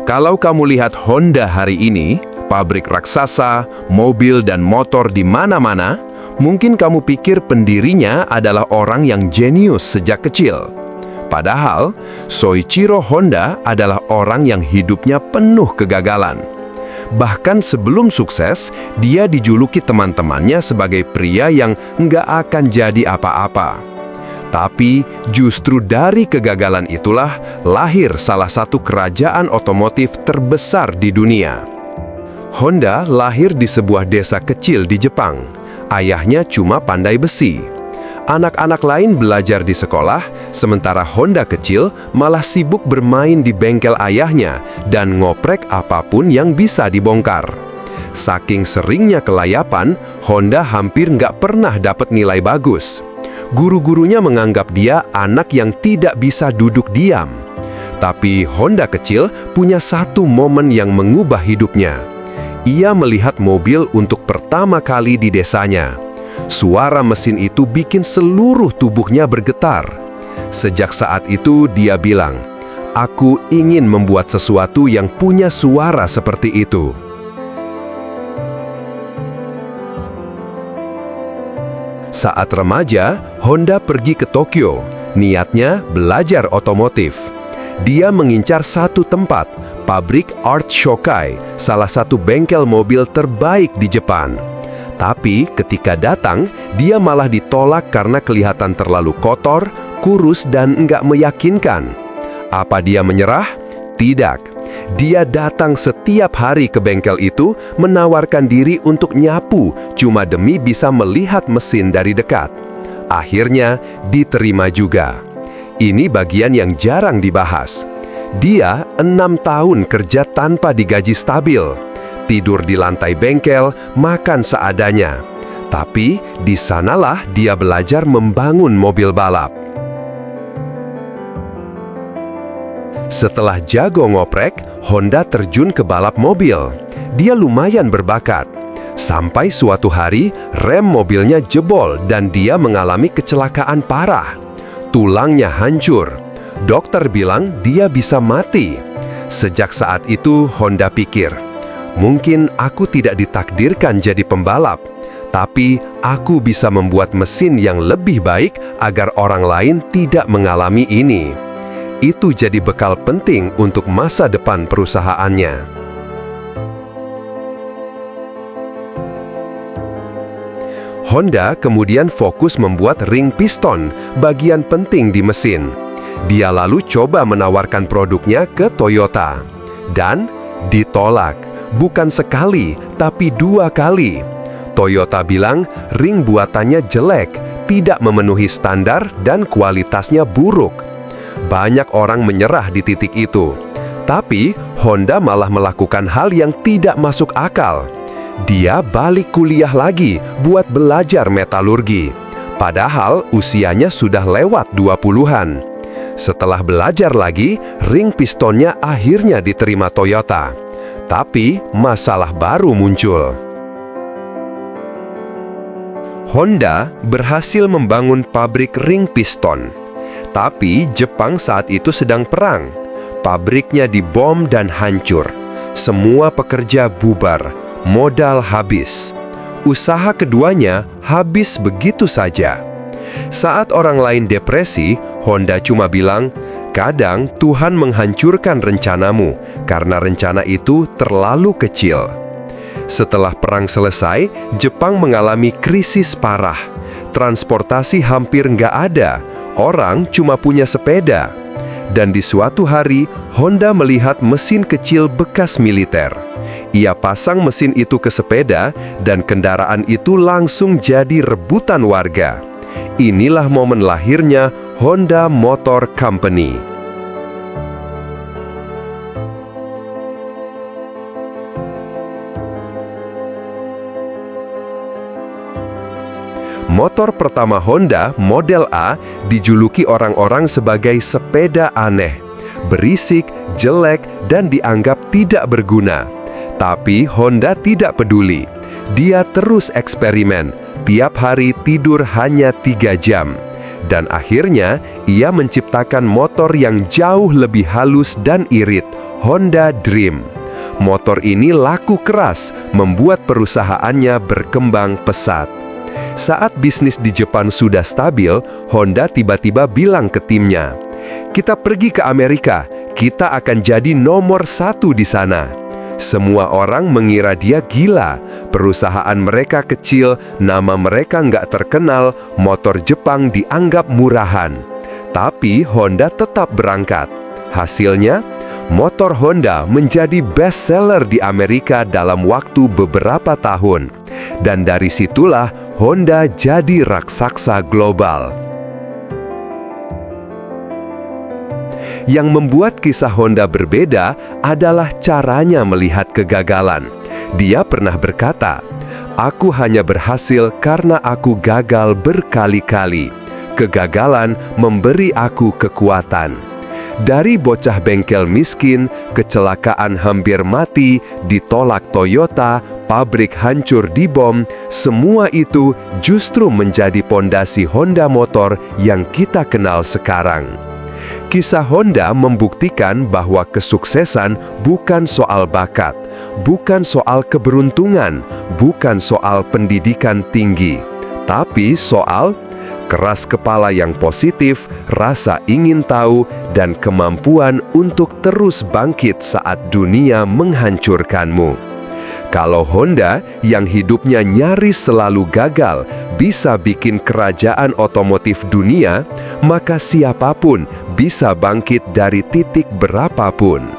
Kalau kamu lihat Honda hari ini, pabrik raksasa, mobil dan motor di mana-mana, mungkin kamu pikir pendirinya adalah orang yang jenius sejak kecil. Padahal, Soichiro Honda adalah orang yang hidupnya penuh kegagalan. Bahkan sebelum sukses, dia dijuluki teman-temannya sebagai pria yang nggak akan jadi apa-apa. Tapi justru dari kegagalan itulah lahir salah satu kerajaan otomotif terbesar di dunia. Honda lahir di sebuah desa kecil di Jepang. Ayahnya cuma pandai besi. Anak-anak lain belajar di sekolah, sementara Honda kecil malah sibuk bermain di bengkel ayahnya dan ngoprek apapun yang bisa dibongkar. Saking seringnya kelayapan, Honda hampir nggak pernah dapat nilai bagus. Guru-gurunya menganggap dia anak yang tidak bisa duduk diam. Tapi Honda kecil punya satu momen yang mengubah hidupnya. Ia melihat mobil untuk pertama kali di desanya. Suara mesin itu bikin seluruh tubuhnya bergetar. Sejak saat itu dia bilang, "Aku ingin membuat sesuatu yang punya suara seperti itu." Saat remaja, Honda pergi ke Tokyo. Niatnya belajar otomotif. Dia mengincar satu tempat, pabrik Art Shokai, salah satu bengkel mobil terbaik di Jepang. Tapi ketika datang, dia malah ditolak karena kelihatan terlalu kotor, kurus, dan nggak meyakinkan. Apa dia menyerah? Tidak. Dia datang setiap hari ke bengkel itu, menawarkan diri untuk nyapu, cuma demi bisa melihat mesin dari dekat. Akhirnya, diterima juga. Ini bagian yang jarang dibahas. Dia 6 tahun kerja tanpa digaji stabil. Tidur di lantai bengkel, makan seadanya. Tapi, di sanalah dia belajar membangun mobil balap. Setelah jago ngoprek, Honda terjun ke balap mobil. Dia lumayan berbakat. Sampai suatu hari, rem mobilnya jebol dan dia mengalami kecelakaan parah. Tulangnya hancur. Dokter bilang dia bisa mati. Sejak saat itu, Honda pikir, mungkin aku tidak ditakdirkan jadi pembalap, tapi aku bisa membuat mesin yang lebih baik agar orang lain tidak mengalami ini. Itu jadi bekal penting untuk masa depan perusahaannya. Honda kemudian fokus membuat ring piston, bagian penting di mesin. Dia lalu coba menawarkan produknya ke Toyota. Dan ditolak, bukan sekali, tapi 2 kali. Toyota bilang ring buatannya jelek, tidak memenuhi standar, dan kualitasnya buruk. Banyak orang menyerah di titik itu. Tapi, Honda malah melakukan hal yang tidak masuk akal. Dia balik kuliah lagi buat belajar metalurgi. Padahal usianya sudah lewat 20-an. Setelah belajar lagi, ring pistonnya akhirnya diterima Toyota. Tapi, masalah baru muncul. Honda berhasil membangun pabrik ring piston. Tapi Jepang saat itu sedang perang. Pabriknya dibom dan hancur. Semua pekerja bubar, modal habis. Usaha keduanya habis begitu saja. Saat orang lain depresi, Honda cuma bilang, "Kadang Tuhan menghancurkan rencanamu karena rencana itu terlalu kecil." Setelah perang selesai, Jepang mengalami krisis parah. Transportasi hampir nggak ada. Orang cuma punya sepeda. Dan di suatu hari, Honda melihat mesin kecil bekas militer. Ia pasang mesin itu ke sepeda, dan kendaraan itu langsung jadi rebutan warga. Inilah momen lahirnya Honda Motor Company. Motor pertama Honda, model A, dijuluki orang-orang sebagai sepeda aneh. Berisik, jelek, dan dianggap tidak berguna. Tapi Honda tidak peduli. Dia terus eksperimen, tiap hari tidur hanya 3 jam. Dan akhirnya, ia menciptakan motor yang jauh lebih halus dan irit, Honda Dream. Motor ini laku keras, membuat perusahaannya berkembang pesat. Saat bisnis di Jepang sudah stabil, Honda tiba-tiba bilang ke timnya, "Kita pergi ke Amerika, kita akan jadi nomor 1 di sana." Semua orang mengira dia gila. Perusahaan mereka kecil, nama mereka nggak terkenal, motor Jepang dianggap murahan. Tapi Honda tetap berangkat. Hasilnya, motor Honda menjadi best seller di Amerika dalam waktu beberapa tahun. Dan dari situlah Honda jadi raksasa global. Yang membuat kisah Honda berbeda adalah caranya melihat kegagalan. Dia pernah berkata, "Aku hanya berhasil karena aku gagal berkali-kali. Kegagalan memberi aku kekuatan." Dari bocah bengkel miskin, kecelakaan hampir mati, ditolak Toyota, pabrik hancur dibom, semua itu justru menjadi pondasi Honda Motor yang kita kenal sekarang. Kisah Honda membuktikan bahwa kesuksesan bukan soal bakat, bukan soal keberuntungan, bukan soal pendidikan tinggi, tapi soal keras kepala yang positif, rasa ingin tahu, dan kemampuan untuk terus bangkit saat dunia menghancurkanmu. Kalau Honda, yang hidupnya nyaris selalu gagal, bisa bikin kerajaan otomotif dunia, maka siapapun bisa bangkit dari titik berapapun.